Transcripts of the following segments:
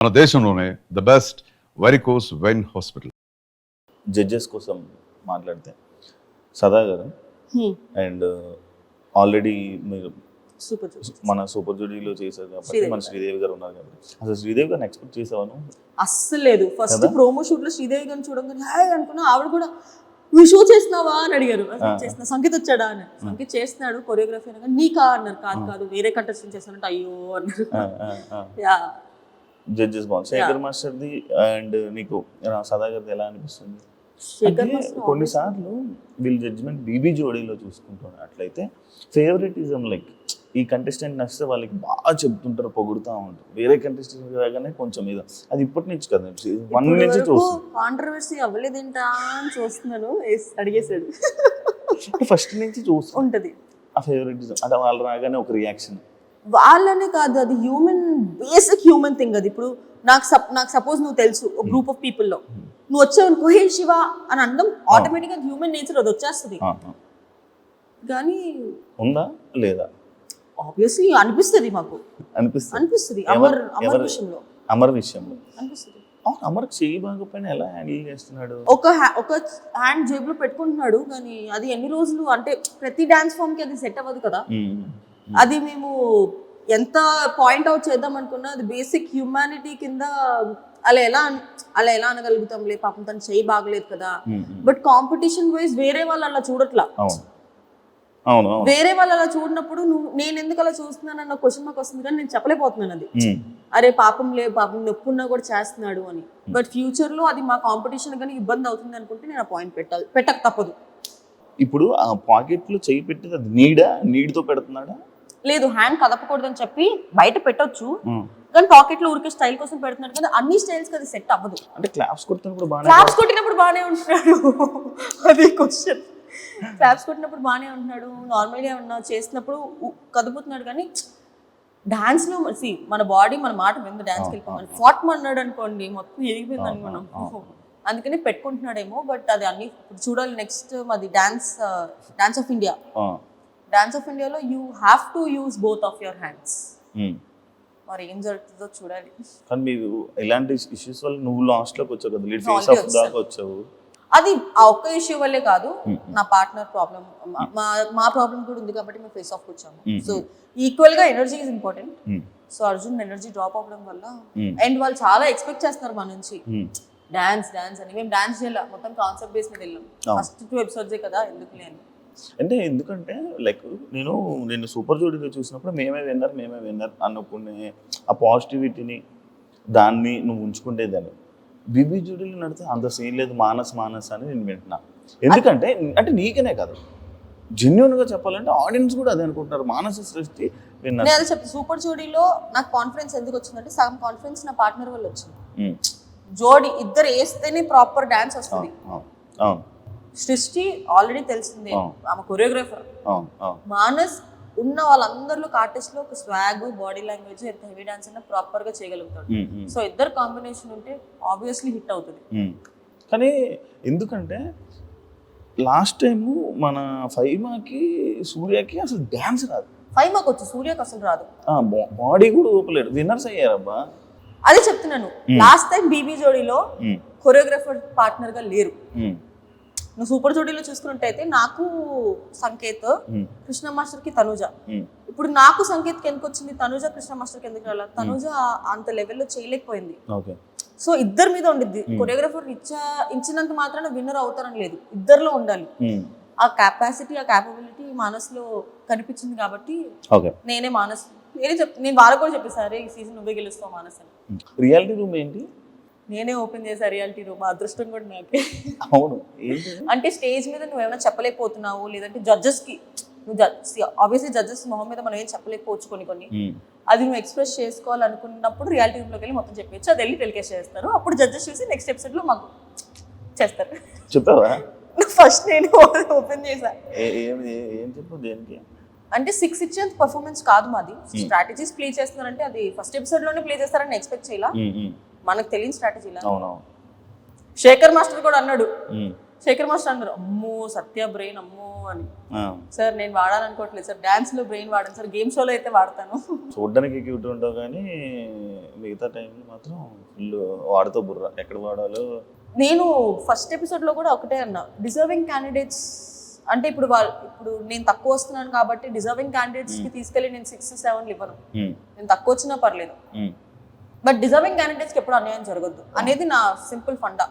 మన దేశంలోనే the best varicose vein hospital. Judges కోసం మాట్లాడితే సదా గారు అండ్ ఆల్రెడీ మీరు మన సూపర్ జూడీలో చేశారు కాబట్టి మన శ్రీదేవి గారు ఉన్నారు కాబట్టి అసలు శ్రీదేవి గారిని ఎక్స్పెక్ట్ చేసావాను? అస్సలు లేదు. ఫస్ట్ ప్రోమో షూట్ లో శ్రీదేవి గారిని చూడగానే హాయ్ అనుకున్నా. ఆవిడ కూడా నువ్వు షూ చేస్తున్నావా అని అడిగారు. చేస్తున్నా. సంగీత్ వచ్చాడా అని. సంగీత్ చేస్తున్నాడు కొరియోగ్రఫీ అనగా నీకా అన్నారు. కాదు వేరే కంటెస్టెంట్ చేస్తానంటే అయ్యో అన్నారు. జడ్జెస్ బాగుంది. శేఖర్ మాస్టర్ది అండ్ నీకు సదా గారిది ఎలా అనిపిస్తుంది? కొన్నిసార్లు వీళ్ళ జడ్జిమెంట్ బీబీ జోడీలో చూసుకుంటున్నారు అట్లయితే ఫేవరెటిజం లైక్ ఈ కంటెస్టెంట్ నచ్చితే వాళ్ళకి బాగా చెప్తుంటారు, పొగుడుతూ ఉంటారు. వేరే కంటెస్టెంట్ రాగానే కొంచెం ఇది అది ఇప్పటి నుంచి కదా వన్ నుంచి చూస్తున్నాను. కాంట్రవర్సీ అవ్వలేదేంటా అని చూస్తున్నాను. అడిగేసాడు. ఫస్ట్ నుంచి చూస్తూ ఉంటది ఆ ఫేవరెటిజం అంటే వాళ్ళు రాగానే ఒక రియాక్షన్. వాళ్ళనే కాదు, అది హ్యూమన్ బేసిక్ హ్యూమన్ థింగ్. అది ఇప్పుడు నాకు సపోజ్ నువ్వు తెలుసు ఒక గ్రూప్ ఆఫ్ పీపుల్లో నువ్వు వచ్చావు అనుకో హే శివ అని అనడం ఆటోమేటిక్గా హ్యూమన్ నేచర్ అది వచ్చేస్తుంది. కానీ ఉందా లేదా? ఆబ్వియస్లీ అనిపిస్తుంది మాకు. అనిపిస్తుంది అమర్ విషయంలో అనిపిస్తుంది. అమర్కి చెయ్యి బాగోపోయినా ఎలా హ్యాండిల్ చేస్తున్నాడు? ఒక హ్యాండ్ జేబులో పెట్టుకుంటున్నాడు. కానీ అది ఎన్ని రోజులు అంటే ప్రతి డాన్స్ ఫామ్ కి అది సెట్ అవ్వదు కదా. అది మేము ఎంత పాయింట్ అవుట్ చేద్దాం అనుకున్నా అది బేసిక్ హ్యూమానిటీ కింద అలా ఎలా అనగలుగుతాంలే, పాపం తను చెయ్యి బాగలేదు కదా. బట్ కాంపిటీషన్ వైజ్ వేరే వాళ్ళు అలా చూడట్లా. వేరే వాళ్ళు అలా చూడనప్పుడు నేను ఎందుకు అలా చూస్తున్నాను అన్న క్వశ్చన్ మాకు వస్తుంది. కానీ నేను చెప్పలేకపోతున్నాను అది. అరే పాపం నొప్పున్నా కూడా చేస్తున్నాడు అని. బట్ ఫ్యూచర్ లో అది మా కాంపిటీషన్ కానీ ఇబ్బంది అవుతుంది అనుకుంటే నేను ఆ పాయింట్ పెట్టక తప్పదు. ఇప్పుడు ఆ పాకెట్ లో చెయ్యి పెట్టేది అది నీడ్తో పెడుతున్నాడా? లేదు, హ్యాండ్ కదపకూడదని చెప్పి బయట పెట్టొచ్చు. కానీ పాకెట్ లో ఊరికే స్టైల్ కోసం పెడుతున్నాడు కదా. అన్ని స్టైల్స్ అది సెట్ అవ్వదు. అంటే క్లాప్స్ కొట్టినప్పుడు బాగానే ఉంటున్నాడు. అది క్వశ్చన్. క్లాప్స్ కొట్టినప్పుడు బాగానే ఉంటున్నాడు, నార్మల్ గా ఉన్నా చేసినప్పుడు కదుపుతున్నాడు. కానీ డాన్స్ లో మన బాడీ మన మాట మీద డాన్స్కి వెళ్ళిపోమని ఫాట్ అన్నాడు అనుకోండి మొత్తం ఎదిగిపోయింది అనుకున్నాం. అందుకని పెట్టుకుంటున్నాడేమో. బట్ అది అన్ని చూడాలి. నెక్స్ట్ మాది dance of India. Dance of ఇండియాలో you have to use both of your hands. మరి ఏం జరుగుతుందో చూడాలి. కానీ మీరు ఇలాంటి ఇష్యూస్ వల్ల నువ్వు లాస్ట్ లోకి వచ్చావు కదా, లీడ్ ఫేస్ ఆఫ్ దాకా వచ్చావు. అది ఆ ఒక్క ఇష్యూ వల్లే కాదు, నా పార్ట్నర్ ప్రాబ్లం మా ప్రాబ్లం కూడా ఉంది కాబట్టి మేము ఫేస్ ఆఫ్ వచ్చాము. సో ఈక్వల్ గా energy is important. So Arjun energy drop అవ్వడం వల్ల అండ్ వాళ్ళు చాలా ఎక్స్పెక్ట్ చేస్తున్నారు మన నుంచి డాన్స్ అని. మేము డాన్స్ చేయాలి, మొత్తం కాన్సెప్ట్ బేస్ మీద వెళ్ళాం. ఫస్ట్ 2 ఎపిసోడ్సే కదా ఎందుకు లేని. అంటే ఎందుకంటే లైక్ నేను సూపర్ జోడీలో చూసినప్పుడు మేమే విన్నర్ అనుకునే ఆ పాజిటివిటీని దాన్ని నువ్వు ఉంచుకుంటేదాన్ని. బీబీ జోడీలో నడితే అంత సీన్ లేదు, మానస్ అని నేను వింటున్నా. ఎందుకంటే అంటే నీకనే కాదు, జెన్యున్ గా చెప్పాలంటే ఆడియన్స్ కూడా అదే అనుకుంటున్నారు. మానస సృష్టి నేను చెప్తాను. సూపర్ జోడీలో నాకు కాన్ఫిడెన్స్ ఎందుకు వచ్చిందంటే సగం కాన్ఫిడెన్స్ నా పార్ట్నర్ వల్ల వచ్చింది. జోడీ ఇద్దరు వేస్తేనే ప్రాపర్ డాన్స్ వస్తుంది. సృష్టి ఆల్రెడీ తెలిసిందే, ఆమె కొరియోగ్రాఫర్. మానస్ ఉన్న వాళ్ళందరిలో ఆర్టిస్ట్ లో ఒక స్వాగ్, బాడీ లాంగ్వేజ్, ఎంత హెవీ డాన్స్ అయినా ప్రాపర్ గా చేయగలుగుతాడు. సో ఇద్దరు కాంబినేషన్ ఉంటే ఆబ్వియస్లీ హిట్ అవుతుంది. కానీ ఎందుకంటే లాస్ట్ టైం మన ఫైమాకి సూర్యకి అసలు డాన్స్ రాదు. ఫైమాకి వచ్చు, సూర్యకి అసలు రాదు. బాడీ కూడా ఊపలేడు. విన్నర్స్ అయ్యారబ్బా. అదే చెప్తున్నాను. లాస్ట్ టైం బీబీ జోడీలో కొరియోగ్రాఫర్ పార్ట్నర్ గా లేరు. నువ్వు సూపర్ జోడీలో చూసుకున్నట్టయితే నాకు సంకేత్, కృష్ణ మాస్టర్ కి తనుజ. ఇప్పుడు నాకు సంకేత్ కి ఎందుకు వచ్చింది, తనుజ కృష్ణ మాస్టర్ కి ఎందుకు రాలేదు? తనుజ అంత లెవెల్లో చేయలేకపోయింది. సో ఇద్దరి మీద ఉండిద్ది. కొరియోగ్రాఫర్ ఇచ్చినంత మాత్రాన విన్నర్ అవుతారని లేదు, ఇద్దరిలో ఉండాలి. ఆ కెపాసిటీ, ఆ క్యాపబిలిటీ మానస్లో కనిపించింది కాబట్టి నేనే నేను వాళ్ళకు కూడా చెప్పేసారు ఈ సీజన్ నువ్వే గెలుస్తావు మానస్ అని. రియాలిటీ రూమ్ ఏంటి? నేనే ఓపెన్ చేసా రియాలిటీ రూమ్. అదృష్టం కూడా నాకే. అవును. అంటే స్టేజ్ మీద నువ్వు ఏమైనా చెప్పలేకపోతున్నావు, లేదంటే జడ్జెస్ కి ఆబ్వియస్లీ జడ్జెస్ మొహం మీద మనం ఏం చెప్పలేకపోవచ్చు కొన్ని అది నువ్వు ఎక్స్ప్రెస్ చేసుకోవాలనుకున్నప్పుడు రియాలిటీ రూమ్ లోకి వెళ్ళి మొత్తం చెప్పచ్చు. అది వెళ్ళి టెలికాస్ట్ చేస్తారు. అప్పుడు జడ్జెస్ చూసి నెక్స్ట్ ఎపిసోడ్ లో మాకు చేస్తారు. చెప్పావా? ఫస్ట్ నేను ఓపెన్ చేసా. ఏం చెప్పు దేనికి అంటే 6 ఇచ్చేంత పర్ఫార్మెన్స్ కాదు మాది. స్ట్రాటజీస్ ప్లే చేస్తున్నారంటే అది ఫస్ట్ ఎపిసోడ్ లోనే ప్లే చేస్తారని ఎక్స్పెక్ట్ చేయాల. మనకు తెలియని స్ట్రాటజీలా. శేఖర్ మాస్టర్ కూడా అన్నాడు శేఖర్ మాస్టర్ అన్నారు అమ్మో సత్య బ్రెయిన్ అమ్మో అని. ఆ. సార్ నేను వాడాలనుకోవట్లేదు సార్, డాన్స్ లో బ్రెయిన్ వాడాను సార్, గేమ్ షోలో అయితే వాడతాను. చూడ్డానికి క్యూట్ ఉంటావు కానీ మిగతా టైంలో మాత్రం ఫుల్ వాడుతూ బుర్ర ఎక్కడ వాడాలో. నేను ఫస్ట్ ఎపిసోడ్ లో కూడా ఒకటే అన్నా, డిజర్వింగ్ క్యాండిడేట్స్ అంటే ఇప్పుడు నేను తక్కువ వస్తున్నాను కాబట్టి డిజర్వింగ్ క్యాండిడేట్స్ కి తీసుకెళ్లి నేను 6-7 ఇవ్వను, నేను తక్కువ వచ్చినా పర్లేదు, బట్ డిజర్వింగ్ క్యాండిడేట్స్ కి ఎప్పుడు అన్యాయం జరగద్దు అనేది నా సింపుల్ ఫండా.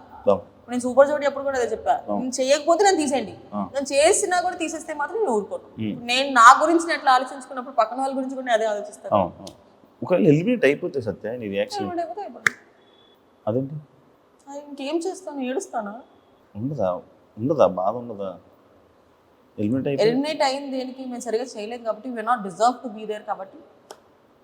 నేను సూపర్ జోడి అప్పుడు కూడా అదే చెప్పా, నేను చేయకపోతే నేను తీసేయండి, నేను చేసినా కూడా తీసేస్తే మాత్రం నేను ఊరుకోను. నేను నా గురించి నేను ఎట్లా ఆలోచించుకున్నప్పుడు పక్కన వాళ్ళ గురించి కూడా అదే ఆలోచిస్తాను. ఒకవేళ ఎలిమినేట్ అయిపోతే సత్య నీ రియాక్షన్ అదేంటి? ఇంకేం చేస్తాను, ఏడుస్తానా? ఉండదా బాధ ఉండదా? ఎలిమినేట్ అయింది దేనికి, మేము సరిగా చేయలేదు కాబట్టి, we are not deserve to be there కాబట్టి,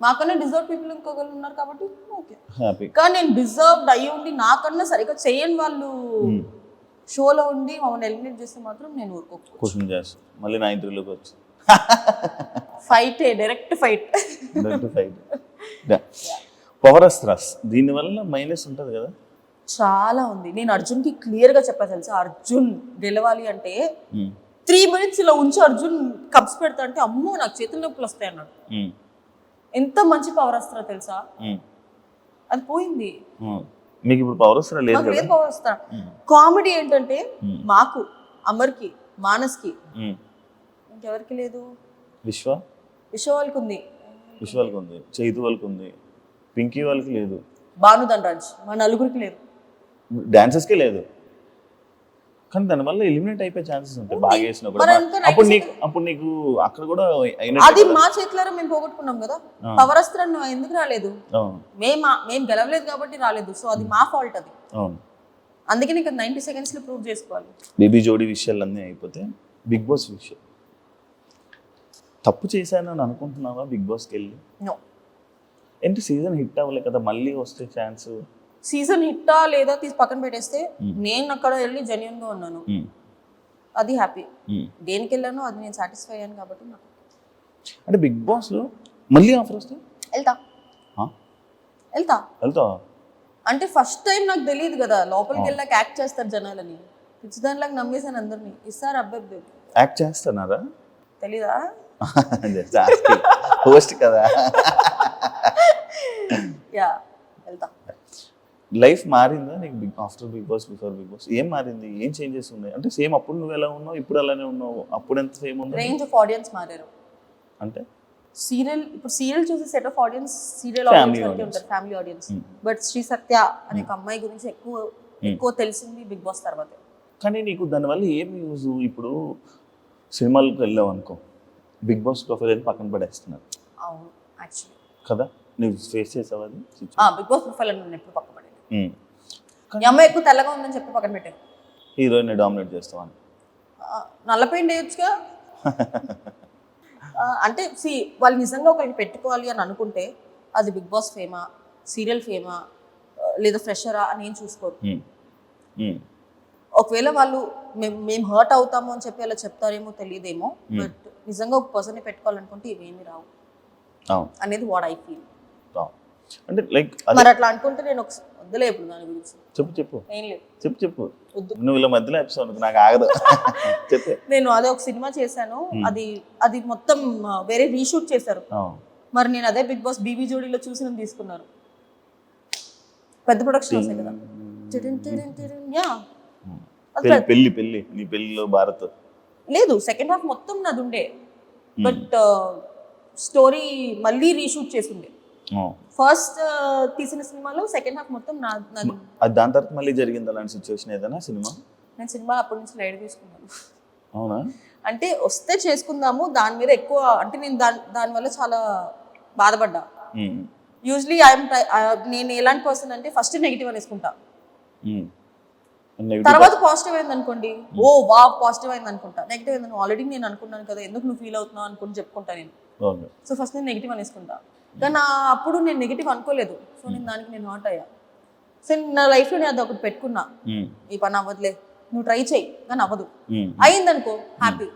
మాకన్నా డిజర్వ్ పీపుల్ ఇంకొకరు ఉన్నారు కాబట్టి ఓకే. కానీ నేను డిజర్వ్డ్ అయ్యి ఉండి నాకన్నా సరిగా చేయని వాళ్ళు షోలో ఉండి మమ్మల్ని ఎలిమినేట్ చేస్తే మాత్రం నేను ఊరుకోకు. క్వశ్చన్ చేస్తా మళ్ళీ నా ఇంటర్వ్యూలోకి వచ్చి fight, direct fight. Power astras దీనివల్ల మైనస్ ఉంటుంది కదా? చాలా ఉంది. నేను అర్జున్కి క్లియర్గా చెప్పా తెలుసా, అర్జున్ గెలవాలి అంటే 3 minutes ఇలా ఉంచి అర్జున్ కప్స్ పెడతా అంటే అమ్మో నాకు చేతుల నొప్పులు వస్తాయి అన్నాడు. ఎంత మంచి పవర్ అస్త్రా తెలుసా, అది పోయింది. మీకు ఇప్పుడు పవర్ అస్త్రా లేదు. పవర్ అస్త్రా కామెడీ ఏంటంటే మాకు, అమర్కి, మానస్కి, ఇంకెవరికి లేదు. విశ్వ వాళ్ళకి ఉంది, చైతు వాళ్ళకి ఉంది, పింకీ వాళ్ళకి లేదు, భాను ధనరాజ్ మా నలుగురికి లేదు, డాన్సర్స్కే లేదు. కానీ దానివల్ల ఎలిమినేట్ అయిపోయే ఛాన్సెస్ ఉంటాయి బాగా వేసినా కూడా. అప్పుడు నీకు అక్కడ కూడా అది మా చేతిలో మేము పోగొట్టుకున్నాం కదా. పవర్ అస్త్రం ఎందుకు రాలేదు, మేము గెలవలేదు కాబట్టి రాలేదు, సో అది మా ఫాల్ట్. అది అందుకే నీకు 90 seconds లో ప్రూవ్ చేసుకోవాలి. బేబీ జోడీ విషయాలన్నీ అయిపోతే బిగ్ బాస్ విషయం తప్పు చేశానని అనుకుంటున్నావా బిగ్ బాస్కి వెళ్ళి? ఏంటి సీజన్ హిట్ అవ్వలే కదా, మళ్ళీ వస్తే ఛాన్స్. సీజన్ హిట్టా లేదా తీసి పక్కన పెట్టేస్తే నేను అక్కడ వెళ్ళి జెన్యూన్ గా ఉన్నాను, అది హ్యాపీ. దేనికి వెళ్ళానో అది నేను సాటిస్ఫై అయ్యాను కాబట్టి నాకు. అంటే బిగ్ బాస్ లో మళ్ళీ ఆఫర్ వస్తే వెళ్తా అంటే ఫస్ట్ టైం నాకు తెలియదు కదా, లోపలికి వెళ్ళాక యాక్ట్ చేస్తారు జనాలని, పిచ్చిదానిలాగా నమ్మేసాను అందరినీ. ఇస్తారు అబ్బాయి యాక్ట్ చేస్తున్నారా తెలీదా? హోస్ట్ కదా. యా వెళ్తా. లైఫ్ మారిందా నీకు after Bigg Boss, before Bigg Boss? ఏం మారింది, ఏం చేంజెస్ ఉన్నాయి? అంటే సేమ్ అప్పుడు నువ్వు ఎలా ఉన్నావు, ఇప్పుడు అలానే ఉన్నావు, అప్పుడు ఎంత సేమ్ ఉంది? రేంజ్ ఆఫ్ ఆడియన్స్ మారారు. అంటే సీరియల్ చూసే set of audience serial audience అంటే ఉంటారు, ఫ్యామిలీ ఆడియన్స్. బట్ శ్రీ సత్య అనే ఒక అమ్మాయి గురించి ఎక్కువ తెలిసింది బిగ్ బాస్ తర్వాత. కానీ నీకు దానివల్ల ఏం యూజ్? ఇప్పుడు సినిమాలకు వెళ్ళావు అనుకో, బిగ్ బాస్ ప్రొఫైల్ అని పక్కన పడేస్తున్నారు. అవును యాక్చువల్లీ కదా, నువ్వు ఫేస్ చేసావు అది? బిగ్ బాస్ ప్రొఫైల్ అని నేను ఎప్పుడు పక్కన పడేది. ఈ అమ్మాయి ఎక్కువ తెల్లగా ఉందని చెప్పి పక్కన పెట్టాను. హీరోయిన్ డామినేట్ చేస్తావని నల్లపెయింట్ వేయొచ్చుగా. అంటే వాళ్ళు నిజంగా ఒకరికి పెట్టుకోవాలి అని అనుకుంటే అది బిగ్ బాస్ ఫేమా, సీరియల్ ఫేమా, లేదా ఫ్రెషరా అని ఏం చూసుకోరు. ఒకవేళ వాళ్ళు మేము హర్ట్ అవుతాము అని చెప్పి అలా చెప్తారేమో తెలియదేమో, బట్ నిజంగా ఒక పర్సన్ని పెట్టుకోవాలనుకుంటే ఇవేమి రావు అనేది వాట్ ఐ ఫీల్. అంటే లైక్ మరి అట్లా అనుకుంటే నేను వద్దులే ఇప్పుడు దాని గురించి. చెప్పు ఏం లేదు, చెప్పు. నువ్వు ఇలా మధ్యలో ఎపిసోడ్ నాకు ఆగదు. చెప్పు. నేను అదే ఒక సినిమా చేశాను, అది మొత్తం వేరే రీషూట్ చేశారు. మరి నేను అదే బిగ్ బాస్ బీబీ జోడీలో చూసి నన్ను తీసుకున్నారు. పెద్ద ప్రొడక్షన్ వస్తాయి కదా. పెళ్లి నీ పెళ్లిలో భారత్ లేదు, సెకండ్ హాఫ్ మొత్తం నాది ఉండే, బట్ స్టోరీ మళ్ళీ రీషూట్ చేసిండే. ఫస్ట్ తీసిన సినిమాలో సెకండ్ హాఫ్ మొత్తం నాది. దాని తర్వాత మళ్ళీ జరిగింది అలాంటి సిచ్యువేషన్ ఏదైనా సినిమా? నేను సినిమా అప్పటి నుంచి లైట్ తీసుకున్నాను. అవునా? అంటే వస్తే చేసుకుందాము, దాని మీద ఎక్కువ అంటే నేను దానివల్ల చాలా బాధపడ్డా. యూజువలీ నేను ఎలాంటి పర్సన్ అంటే ఫస్ట్ నెగిటివ్ అనేసుకుంటా, తర్వాత పాజిటివ్ అయింది అనుకోండి, ఓ వా పాజిటివ్ అయింది అనుకుంటా. నెగిటివ్ అయింది ఆల్రెడీ నేను అనుకున్నాను కదా, ఎందుకు నువ్వు ఫీల్ అవుతున్నావు అనుకుని చెప్పుకుంటా నేను. సో ఫస్ట్ నేను నెగిటివ్ అనేసుకుంటా, కానీ అప్పుడు నేను నెగిటివ్ అనుకోలేదు, సో నేను దానికి నేను హాట్ అయ్యా. సో నా లైఫ్లో నేను అది ఒకటి పెట్టుకున్నా, ఈ పని అవ్వదులే, నువ్వు ట్రై చెయ్యి కానీ అవ్వదు. అయిందనుకో హ్యాపీ,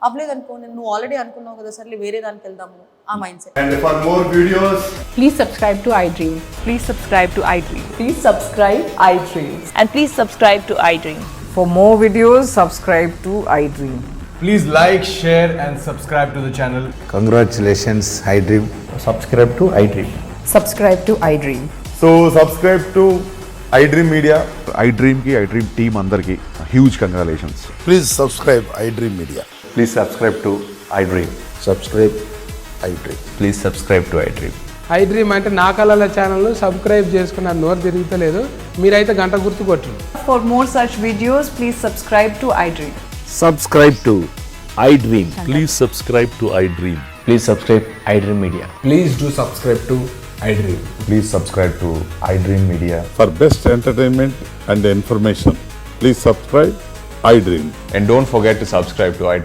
అవ్వలేదనుకో నువ్వు ఆల్రెడీ అనుకున్నావు కదా సర్లే వేరే దానికి వెళ్దాము, ఆ mind set. And for more videos, please subscribe to iDream. Please subscribe to iDream. Please subscribe iDream. And please subscribe to iDream. For more videos, subscribe to iDream. Please like, share, and subscribe to the channel. Congratulations, iDream. subscribe to iDream. Subscribe to iDream. So subscribe to iDream Media. iDream ki iDream team అందరికి huge congratulations. Please subscribe iDream Media. Please subscribe to iDream. Subscribe iDream. Please subscribe to iDream. iDream అంటే నా కళల channel subscribe చేసుకున్న నోరు తిరుగుతలేదు, మీరైతే గంట గుర్తు కొట్టండి. For more such videos, please subscribe to iDream. Subscribe to iDream. Please subscribe to iDream. Please subscribe iDream Media. Please do subscribe to iDream. Please subscribe to iDream Media. For best entertainment and information, please subscribe iDream. And don't forget to subscribe to iDream.